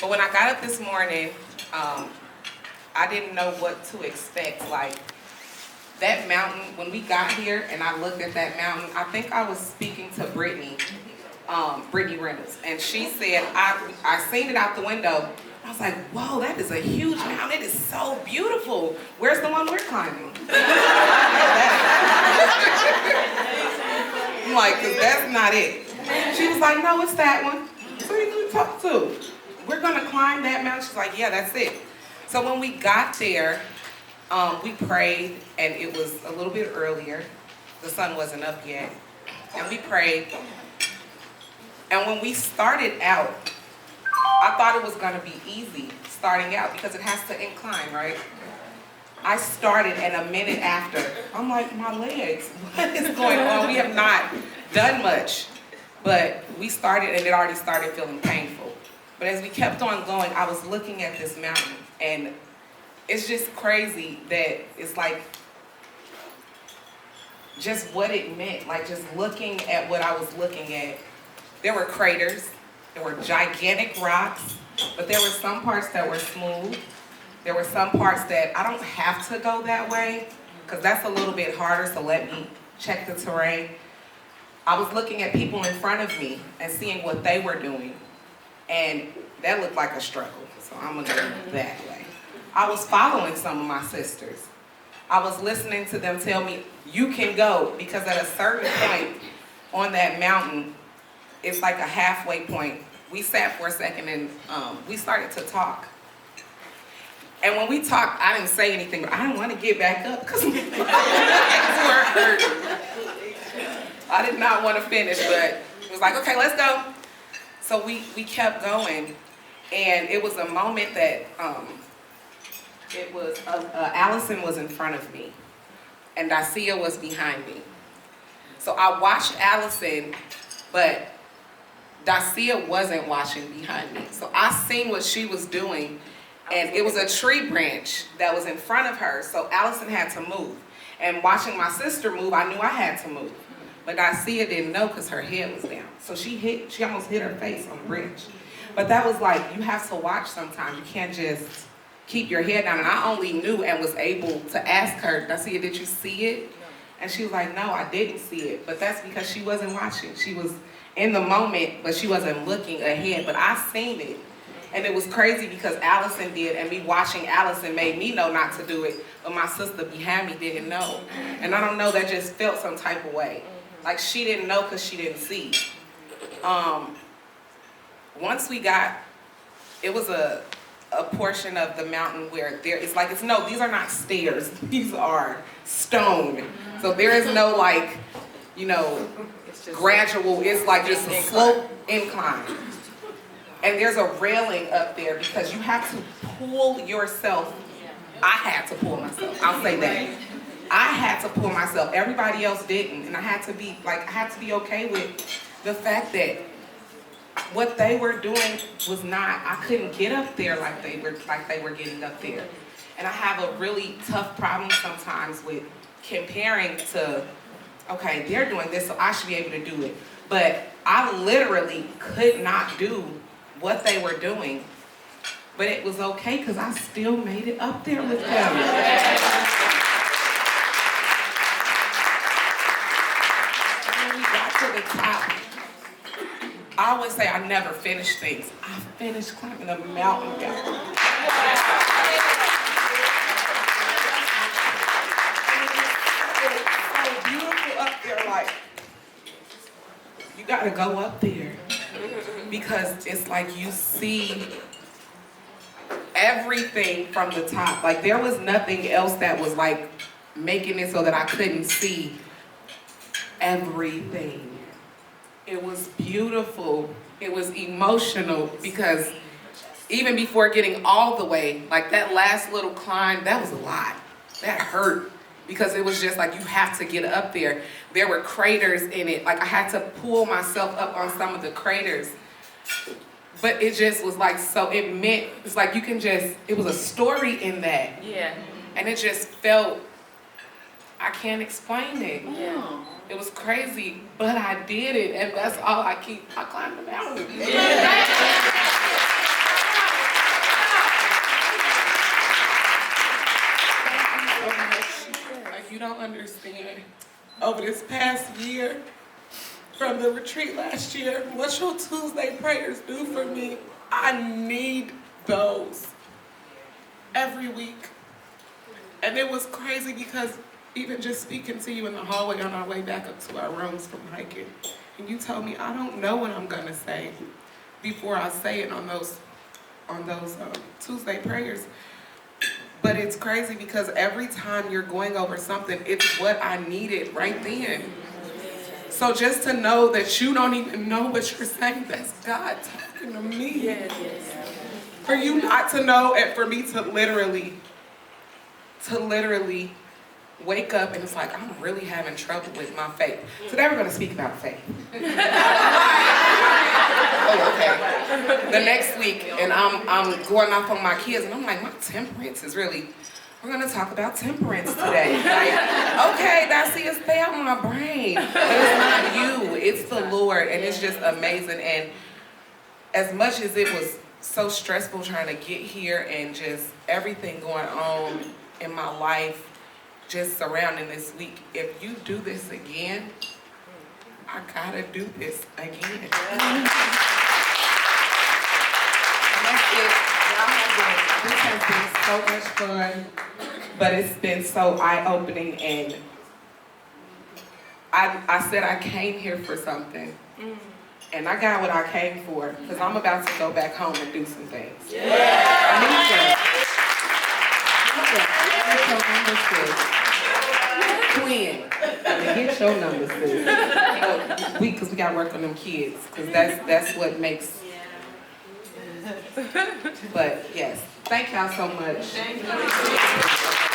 But when I got up this morning, I didn't know what to expect. Like, that mountain, when we got here and I looked at that mountain, I think I was speaking to Brittany Reynolds, and she said, I seen it out the window. I was like, whoa, that is a huge mountain. It is so beautiful. Where's the one we're climbing? I'm like, because that's not it. She was like, no, it's that one. So who you talk to? We're going to climb that mountain. She's like, yeah, that's it. So when we got there, we prayed, and it was a little bit earlier. The sun wasn't up yet. And we prayed. And when we started out, I thought it was going to be easy starting out because it has to incline, right? I started, and a minute after, I'm like, my legs, what is going on? We have not done much. But we started, and it already started feeling painful. But as we kept on going, I was looking at this mountain, and it's just crazy that it's like just what it meant, like just looking at what I was looking at. There were craters, there were gigantic rocks, but there were some parts that were smooth. There were some parts that I don't have to go that way, because that's a little bit harder, so let me check the terrain. I was looking at people in front of me and seeing what they were doing, and that looked like a struggle, so I'm gonna go that way. I was following some of my sisters. I was listening to them tell me, you can go, because at a certain point on that mountain, it's like a halfway point. We sat for a second and we started to talk. And when we talked, I didn't say anything, but I didn't want to get back up because my legs were hurting. I did not want to finish, but it was like, okay, let's go. So we kept going, and it was a moment that Allison was in front of me, and Dacia was behind me. So I watched Allison, but Dacia wasn't watching behind me. So I seen what she was doing, and it was a tree branch that was in front of her, so Allison had to move. And watching my sister move, I knew I had to move. But Dacia didn't know because her head was down. So she almost hit her face on the branch. But that was like, you have to watch sometimes. You can't just keep your head down. And I only knew and was able to ask her, Dacia, did you see it? And she was like, no, I didn't see it. But that's because she wasn't watching. She was in the moment, but she wasn't looking ahead. But I seen it. And it was crazy because Allison did, and me watching Allison made me know not to do it, but my sister behind me didn't know. And I don't know, that just felt some type of way. Like she didn't know because she didn't see. Once we got, it was a portion of the mountain where these are not stairs, these are stone. So there is no like, gradual, it's like just a slope incline. And there's a railing up there because you have to pull yourself. I had to pull myself, I'll say that. I had to pull myself, everybody else didn't. And I had to be okay with the fact that what they were doing was not, I couldn't get up there like they were getting up there. And I have a really tough problem sometimes with comparing to, okay, they're doing this, so I should be able to do it. But I literally could not do what they were doing. But it was okay because I still made it up there with them. When we got to the top, I always say I never finish things. I finished climbing a mountain, guys. It's so beautiful up there, like, you gotta go up there. Because it's like you see everything from the top. Like there was nothing else that was like making it so that I couldn't see everything. It was beautiful. It was emotional because even before getting all the way, like that last little climb, that was a lot. That hurt because it was just like you have to get up there. There were craters in it. Like I had to pull myself up on some of the craters. But it just was like, so it meant, it's like you can just, it was a story in that. Yeah. And it just felt, I can't explain it. Yeah. It was crazy, but I did it, and that's all I climbed the mountain. Yeah. from the retreat last year, what your Tuesday prayers do for me, I need those every week. And it was crazy because even just speaking to you in the hallway on our way back up to our rooms from hiking, and you told me I don't know what I'm gonna say before I say it on those Tuesday prayers. But it's crazy because every time you're going over something, it's what I needed right then. So just to know that you don't even know what you're saying, that's God talking to me. Yes. For you not to know, and for me to literally wake up and it's like, I'm really having trouble with my faith. Today we're gonna speak about faith. Oh, okay. The next week, and I'm going off on my kids, and I'm like, my temperance is really, we're gonna talk about temperance today. Like, okay, that's it, stay out my brain. But it's not you, it's the Lord, and it's just amazing. And as much as it was so stressful trying to get here and just everything going on in my life, just surrounding this week, if you do this again, I gotta do this again. And that's it. This has been so much fun, but it's been so eye-opening, and I said I came here for something, and I got what I came for, because I'm about to go back home and do some things. I need Twin, get your numbers, sis. Because we got to work on them kids, because that's what makes. But yes, thank y'all so much. Thank you.